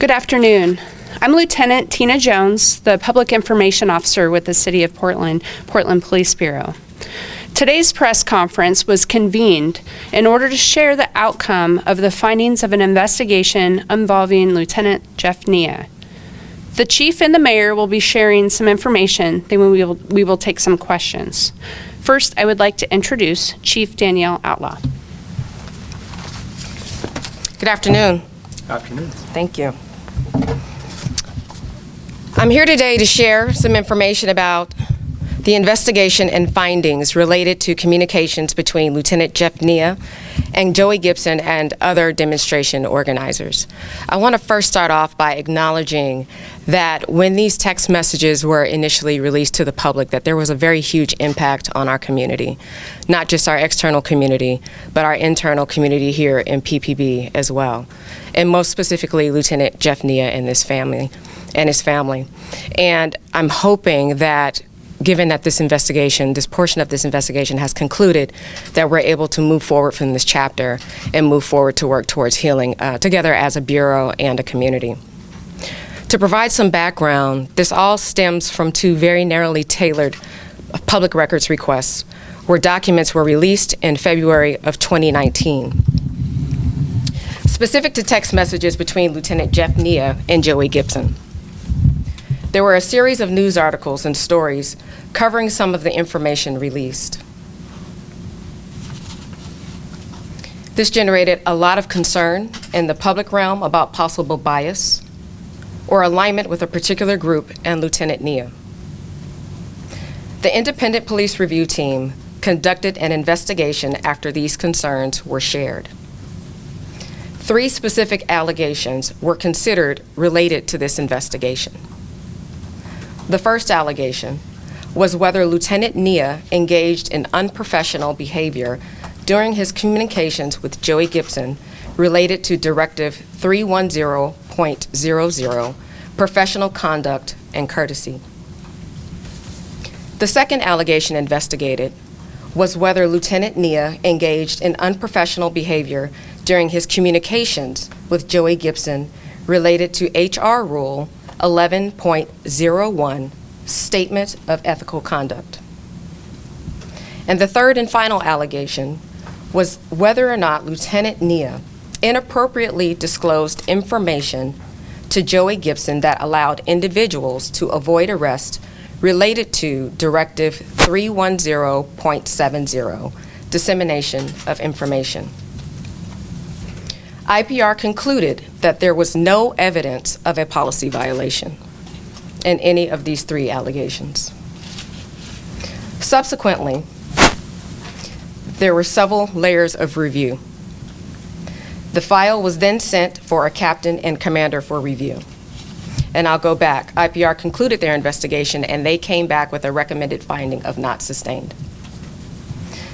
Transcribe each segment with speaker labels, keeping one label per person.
Speaker 1: Good afternoon. I'm Lieutenant Tina Jones, the Public Information Officer with the City of Portland, Portland Police Bureau. Today's press conference was convened in order to share the outcome of the findings of an investigation involving Lieutenant Jeff Nia. The Chief and the Mayor will be sharing some information, then we will take some questions. First, I would like to introduce Chief Danielle Outlaw.
Speaker 2: Good afternoon.
Speaker 3: Afternoon.
Speaker 2: Thank you. I'm here today to share some information about the investigation and findings related to communications between Lieutenant Jeff Nia and Joey Gibson and other demonstration organizers. I want to first start off by acknowledging that when these text messages were initially released to the public, that there was a very huge impact on our community, not just our external community, but our internal community here in PPB as well, and most specifically Lieutenant Jeff Nia and his family. And I'm hoping that given that this investigation, this portion of this investigation has concluded, that we're able to move forward from this chapter and move forward to work towards healing together as a Bureau and a community. To provide some background, this all stems from two very narrowly tailored public records requests where documents were released in February of 2019. Specific to text messages between Lieutenant Jeff Nia and Joey Gibson. There were a series of news articles and stories covering some of the information released. This generated a lot of concern in the public realm about possible bias or alignment with a particular group and Lieutenant Nia. The independent police review team conducted an investigation after these concerns were shared. 3 specific allegations were considered related to this investigation. The first allegation was whether Lieutenant Nia engaged in unprofessional behavior during his communications with Joey Gibson related to Directive 310.00, professional conduct and courtesy. The second allegation investigated was whether Lieutenant Nia engaged in unprofessional behavior during his communications with Joey Gibson related to HR Rule 11.01, Statement of Ethical Conduct. And the third and final allegation was whether or not Lieutenant Nia inappropriately disclosed information to Joey Gibson that allowed individuals to avoid arrest related to Directive 310.70, dissemination of information. IPR concluded that there was no evidence of a policy violation in any of these 3 allegations. Subsequently, there were several layers of review. The file was then sent for a captain and commander for review. And I'll go back. IPR concluded their investigation and they came back with a recommended finding of not sustained.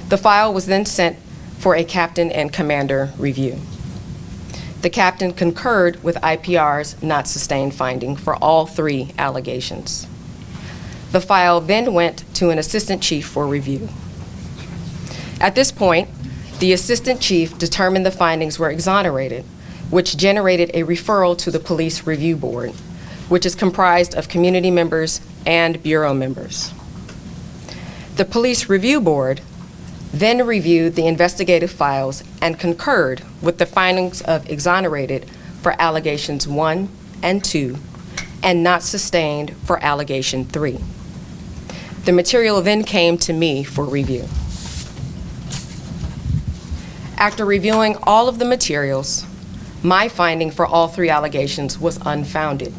Speaker 2: The file was then sent for a captain and commander review. The captain concurred with IPR's not sustained finding for all 3 allegations. The file then went to an assistant chief for review. At this point, the assistant chief determined the findings were exonerated, which generated a referral to the police review board, which is comprised of community members and bureau members. The police review board then reviewed the investigative files and concurred with the findings of exonerated for allegations 1 and 2 and not sustained for allegation 3. The material then came to me for review. After reviewing all of the materials, my finding for all 3 allegations was unfounded.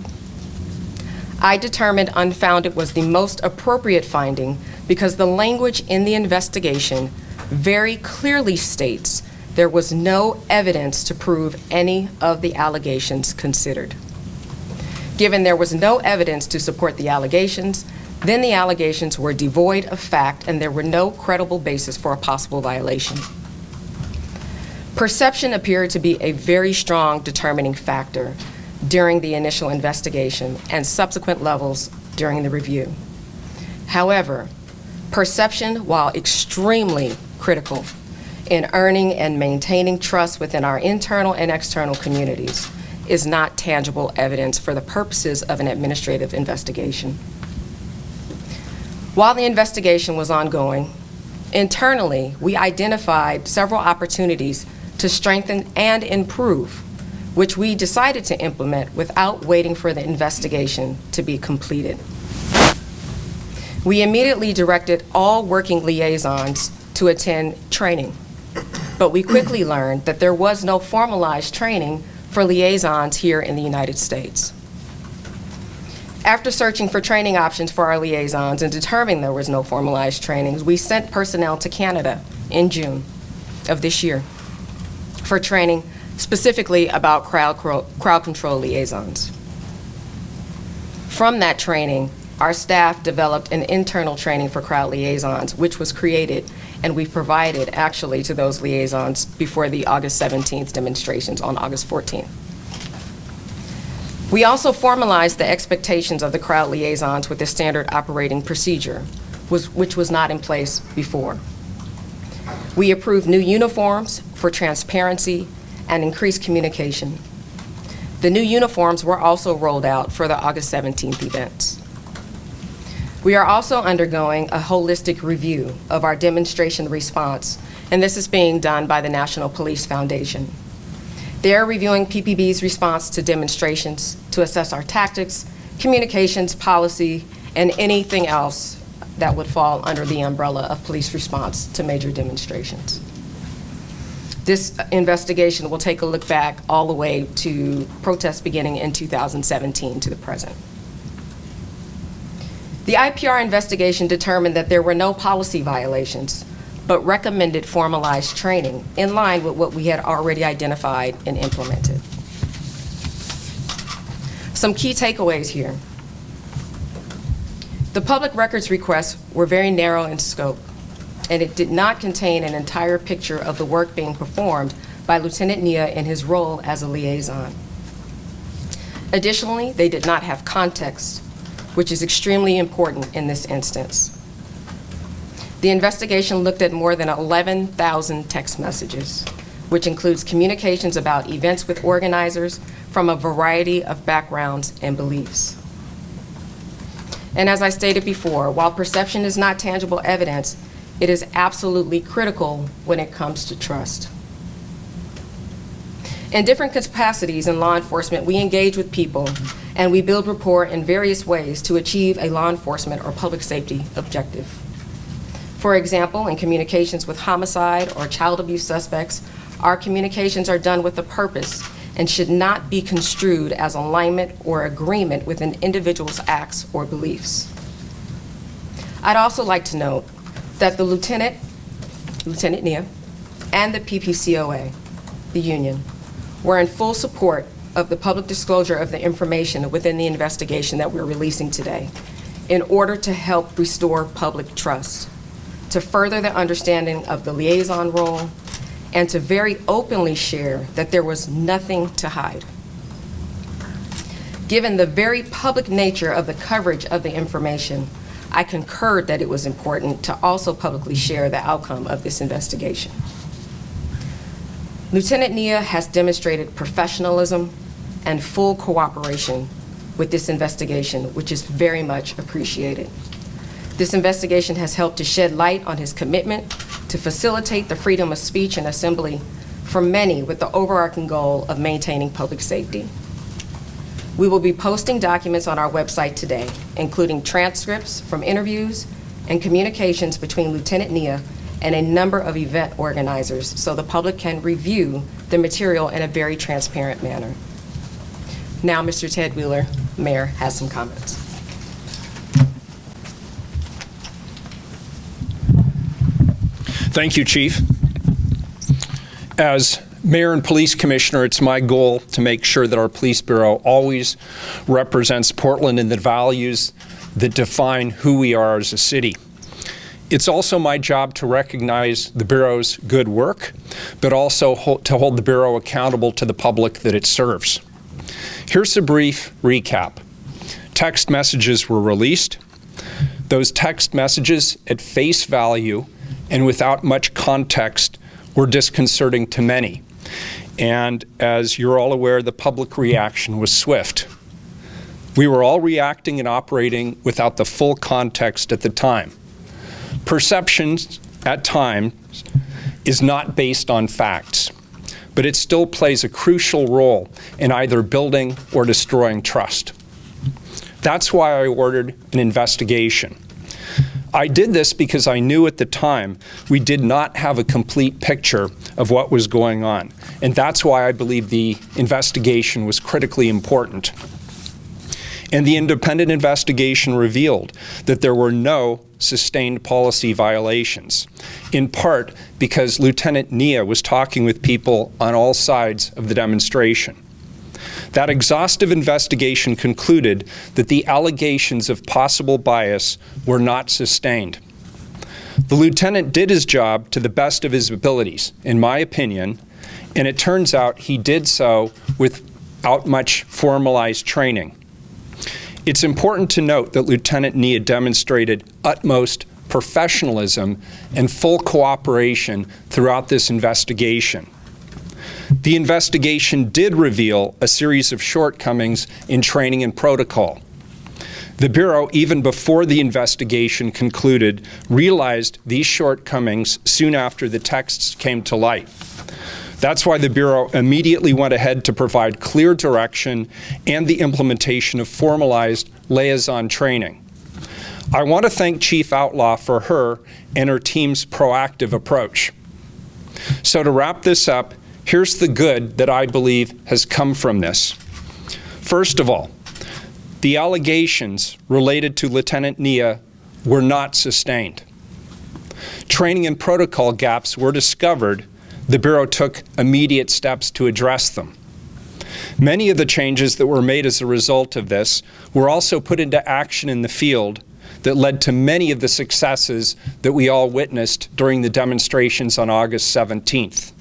Speaker 2: I determined unfounded was the most appropriate finding because the language in the investigation very clearly states there was no evidence to prove any of the allegations considered. Given there was no evidence to support the allegations, then the allegations were devoid of fact and there were no credible basis for a possible violation. Perception appeared to be a very strong determining factor during the initial investigation and subsequent levels during the review. However, perception, while extremely critical in earning and maintaining trust within our internal and external communities, is not tangible evidence for the purposes of an administrative investigation. While the investigation was ongoing, internally, we identified several opportunities to strengthen and improve, which we decided to implement without waiting for the investigation to be completed. We immediately directed all working liaisons to attend training, but we quickly learned that there was no formalized training for liaisons here in the United States. After searching for training options for our liaisons and determining there was no formalized trainings, we sent personnel to Canada in June of this year for training specifically about crowd control liaisons. From that training, our staff developed an internal training for crowd liaisons, which was created and we provided actually to those liaisons before the August 17th demonstrations on August 14th. We also formalized the expectations of the crowd liaisons with the standard operating procedure, which was not in place before. We approved new uniforms for transparency and increased communication. The new uniforms were also rolled out for the August 17th events. We are also undergoing a holistic review of our demonstration response, and this is being done by the National Police Foundation. They are reviewing PPB's response to demonstrations to assess our tactics, communications, policy, and anything else that would fall under the umbrella of police response to major demonstrations. This investigation will take a look back all the way to protests beginning in 2017 to the present. The IPR investigation determined that there were no policy violations, but recommended formalized training in line with what we had already identified and implemented. Some key takeaways here. The public records requests were very narrow in scope, and it did not contain an entire picture of the work being performed by Lieutenant Nia in his role as a liaison. Additionally, they did not have context, which is extremely important in this instance. The investigation looked at more than 11,000 text messages, which includes communications about events with organizers from a variety of backgrounds and beliefs. And as I stated before, while perception is not tangible evidence, it is absolutely critical when it comes to trust. In different capacities in law enforcement, we engage with people and we build rapport in various ways to achieve a law enforcement or public safety objective. For example, in communications with homicide or child abuse suspects, our communications are done with a purpose and should not be construed as alignment or agreement with an individual's acts or beliefs. I'd also like to note that the Lieutenant Nia, and the PPCOA, the union, were in full support of the public disclosure of the information within the investigation that we're releasing today in order to help restore public trust, to further the understanding of the liaison role, and to very openly share that there was nothing to hide. Given the very public nature of the coverage of the information, I concurred that it was important to also publicly share the outcome of this investigation. Lieutenant Nia has demonstrated professionalism and full cooperation with this investigation, which is very much appreciated. This investigation has helped to shed light on his commitment to facilitate the freedom of speech and assembly for many with the overarching goal of maintaining public safety. We will be posting documents on our website today, including transcripts from interviews and communications between Lieutenant Nia and a number of event organizers so the public can review the material in a very transparent manner. Now, Mr. Ted Wheeler, Mayor, has some comments.
Speaker 3: Thank you, Chief. As Mayor and Police Commissioner, it's my goal to make sure that our Police Bureau always represents Portland and the values that define who we are as a city. It's also my job to recognize the Bureau's good work, but also to hold the Bureau accountable to the public that it serves. Here's a brief recap. Text messages were released. Those text messages at face value and without much context were disconcerting to many. And as you're all aware, the public reaction was swift. We were all reacting and operating without the full context at the time. Perceptions at times is not based on facts, but it still plays a crucial role in either building or destroying trust. That's why I ordered an investigation. I did this because I knew at the time we did not have a complete picture of what was going on, and that's why I believe the investigation was critically important. And the independent investigation revealed that there were no sustained policy violations, in part because Lieutenant Nia was talking with people on all sides of the demonstration. That exhaustive investigation concluded that the allegations of possible bias were not sustained. The lieutenant did his job to the best of his abilities, in my opinion, and it turns out he did so without much formalized training. It's important to note that Lieutenant Nia demonstrated utmost professionalism and full cooperation throughout this investigation. The investigation did reveal a series of shortcomings in training and protocol. The Bureau, even before the investigation concluded, realized these shortcomings soon after the texts came to light. That's why the Bureau immediately went ahead to provide clear direction and the implementation of formalized liaison training. I want to thank Chief Outlaw for her and her team's proactive approach. So to wrap this up, here's the good that I believe has come from this. First of all, the allegations related to Lieutenant Nia were not sustained. Training and protocol gaps were discovered. The Bureau took immediate steps to address them. Many of the changes that were made as a result of this were also put into action in the field that led to many of the successes that we all witnessed during the demonstrations on August 17th.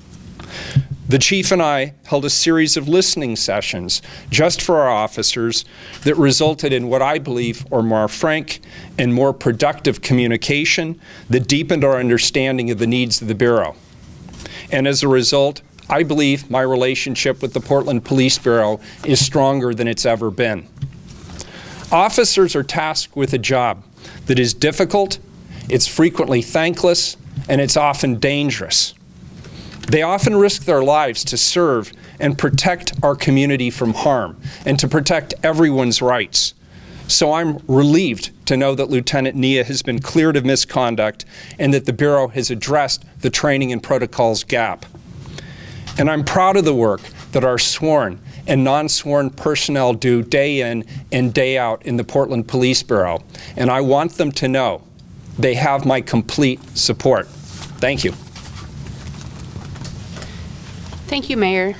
Speaker 3: The Chief and I held a series of listening sessions just for our officers that resulted in what I believe are more frank and more productive communication that deepened our understanding of the needs of the Bureau. And as a result, I believe my relationship with the Portland Police Bureau is stronger than it's ever been. Officers are tasked with a job that is difficult, it's frequently thankless, and it's often dangerous. They often risk their lives to serve and protect our community from harm and to protect everyone's rights. So I'm relieved to know that Lieutenant Nia has been cleared of misconduct and that the Bureau has addressed the training and protocols gap. And I'm proud of the work that our sworn and non-sworn personnel do day in and day out in the Portland Police Bureau. And I want them to know they have my complete support. Thank you.
Speaker 1: Thank you, Mayor.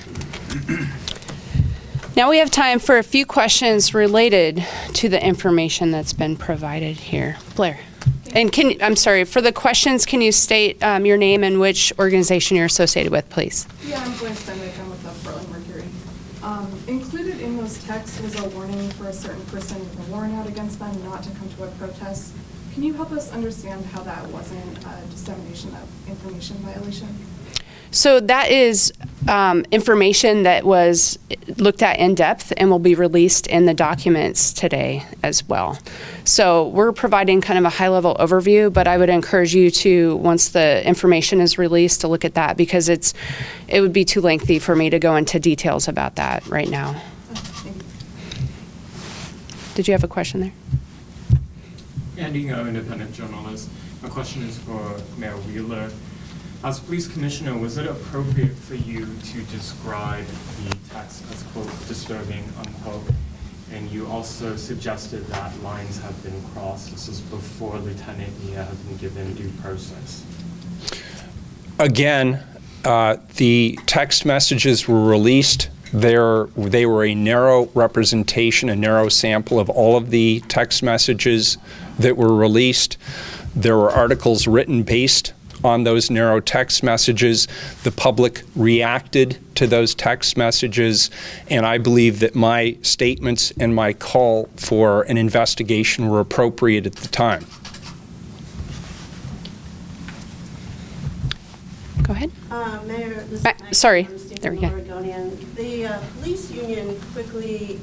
Speaker 1: Now we have time for a few questions related to the information that's been provided here. Blair. And I'm sorry, for the questions, can you state your name and which organization you're associated with, please?
Speaker 4: Yeah, I'm Blair Stenwick. I'm with the Portland Mercury. Included in those texts was a warning for a certain person with a warrant out against them not to come to a protest. Can you help us understand how that wasn't a dissemination of information violation?
Speaker 1: So that is information that was looked at in depth and will be released in the documents today as well. So we're providing kind of a high-level overview, but I would encourage you to, once the information is released, to look at that because it would be too lengthy for me to go into details about that right now.
Speaker 4: Thank you.
Speaker 1: Did you have a question there?
Speaker 5: Andy, independent journalist. My question is for Mayor Wheeler. As police commissioner, was it appropriate for you to describe the text as, quote, disturbing, unquote? And you also suggested that lines have been crossed. This is before Lieutenant Nia has been given due process.
Speaker 3: Again, the text messages were released. They were a narrow representation, a narrow sample of all of the text messages that were released. There were articles written based on those narrow text messages. The public reacted to those text messages, and I believe that my statements and my call for an investigation were appropriate at the time.
Speaker 1: Go ahead.
Speaker 6: Mayor, this is
Speaker 1: sorry.
Speaker 6: Maggie
Speaker 1: There we go.
Speaker 6: police union quickly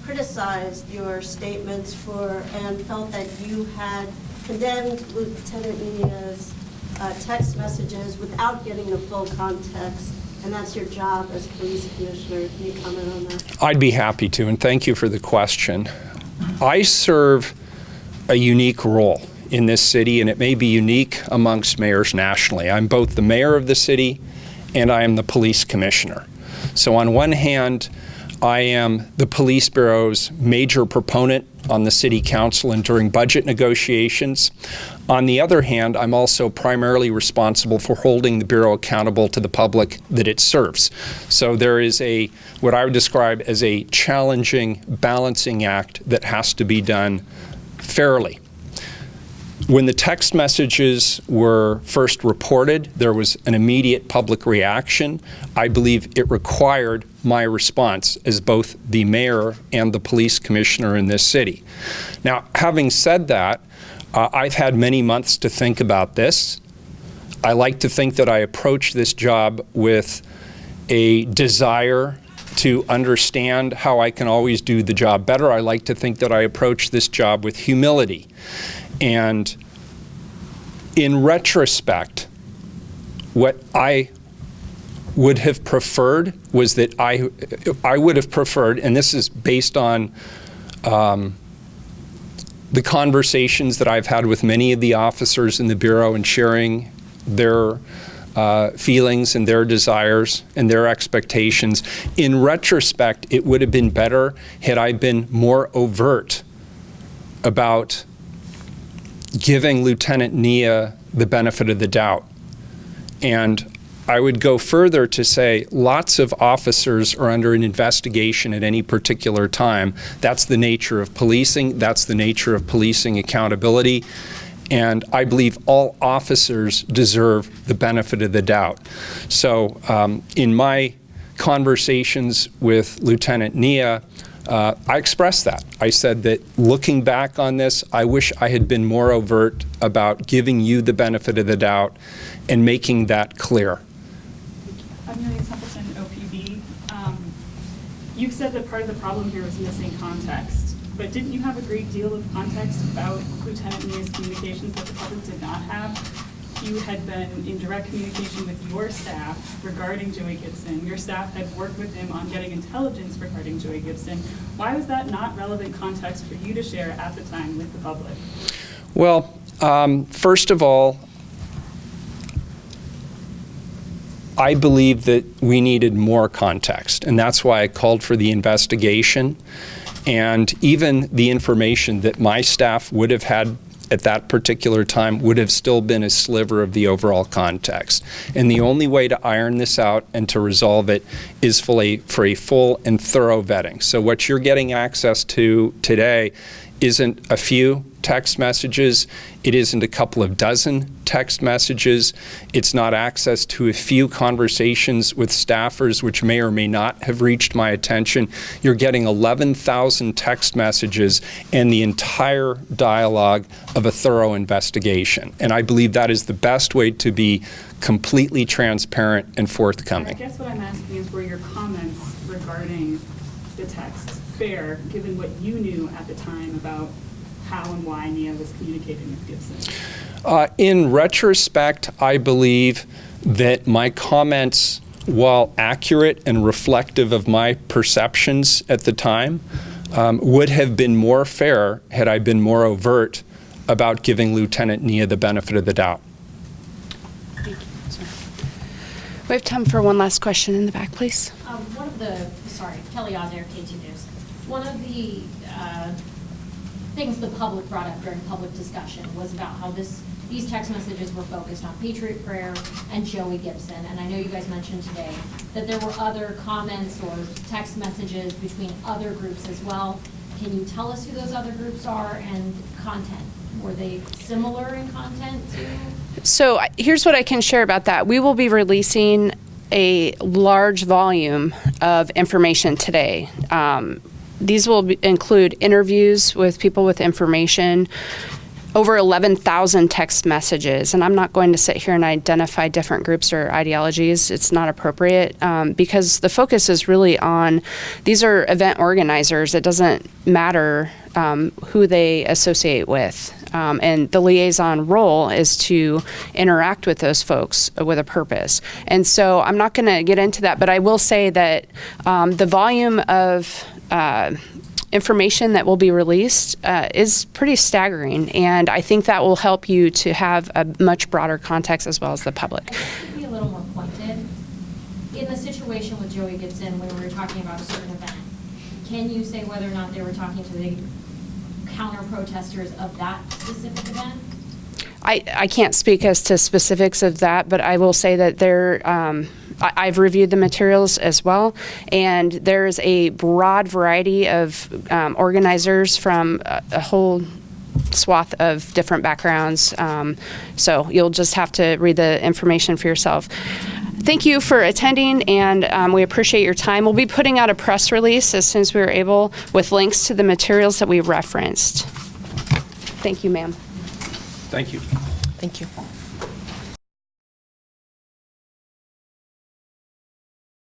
Speaker 6: criticized your statements and felt that you had condemned Lieutenant Nia's text messages without getting the full context, and that's your job as police commissioner. Can you comment on that?
Speaker 3: I'd be happy to, and thank you for the question. I serve a unique role in this city, and it may be unique amongst mayors nationally. I'm both the mayor of the city and I am the police commissioner. So on one hand, I am the police bureau's major proponent on the city council and during budget negotiations. On the other hand, I'm also primarily responsible for holding the bureau accountable to the public that it serves. So there is what I would describe as a challenging balancing act that has to be done fairly. When the text messages were first reported, there was an immediate public reaction. I believe it required my response as both the mayor and the police commissioner in this city. Now, having said that, I've had many months to think about this. I like to think that I approach this job with a desire to understand how I can always do the job better. I like to think that I approach this job with humility. And in retrospect, what I would have preferred was that I would have preferred, and this is based on the conversations that I've had with many of the officers in the Bureau and sharing their feelings and their desires and their expectations. In retrospect, it would have been better had I been more overt about giving Lieutenant Nia the benefit of the doubt. And I would go further to say lots of officers are under an investigation at any particular time. That's the nature of policing. That's the nature of policing accountability. And I believe all officers deserve the benefit of the doubt. So in my conversations with Lieutenant Nia, I expressed that. I said that looking back on this, I wish I had been more overt about giving you the benefit of the doubt and making that clear.
Speaker 7: Amelia Templeton, OPB. You've said that part of the problem here was missing context, but didn't you have a great deal of context about Lieutenant Nia's communications that the public did not have? You had been in direct communication with your staff regarding Joey Gibson. Your staff had worked with him on getting intelligence regarding Joey Gibson. Why was that not relevant context for you to share at the time with the public?
Speaker 3: Well, first of all, I believe that we needed more context, and that's why I called for the investigation. And even the information that my staff would have had at that particular time would have still been a sliver of the overall context. And the only way to iron this out and to resolve it is for a full and thorough vetting. So what you're getting access to today isn't a few text messages, it isn't a couple of dozen text messages, it's not access to a few conversations with staffers which may or may not have reached my attention. You're getting 11,000 text messages and the entire dialogue of a thorough investigation. And I believe that is the best way to be completely transparent and forthcoming.
Speaker 7: I guess what I'm asking is, were your comments regarding the texts fair, given what you knew at the time about how and why Nia was communicating with Gibson?
Speaker 3: In retrospect, I believe that my comments, while accurate and reflective of my perceptions at the time, would have been more fair had I been more overt about giving Lieutenant Nia the benefit of the doubt.
Speaker 1: Thank you. We have time for one last question in the back, please.
Speaker 8: Kelly Ozair, KT News. One of the things the public brought up during public discussion was about how these text messages were focused on Patriot Prayer and Joey Gibson. And I know you guys mentioned today that there were other comments or text messages between other groups as well. Can you tell us who those other groups are and content? Were they similar in content to?
Speaker 1: So here's what I can share about that. We will be releasing a large volume of information today. These will include interviews with people with information, over 11,000 text messages, and I'm not going to sit here and identify different groups or ideologies. It's not appropriate because the focus is really on, these are event organizers. It doesn't matter who they associate with. And the liaison role is to interact with those folks with a purpose. And so I'm not going to get into that, but I will say that the volume of information that will be released is pretty staggering, and I think that will help you to have a much broader context as well as the public.
Speaker 8: I think to be a little more pointed, in the situation with Joey Gibson, when we were talking about a certain event, can you say whether or not they were talking to the counter-protesters of that specific event?
Speaker 1: I can't speak as to specifics of that, but I will say that I've reviewed the materials as well, and there's a broad variety of organizers from a whole swath of different backgrounds. So you'll just have to read the information for yourself. Thank you for attending, and we appreciate your time. We'll be putting out a press release as soon as we are able with links to the materials that we referenced. Thank you, ma'am.
Speaker 3: Thank you.
Speaker 2: Thank you.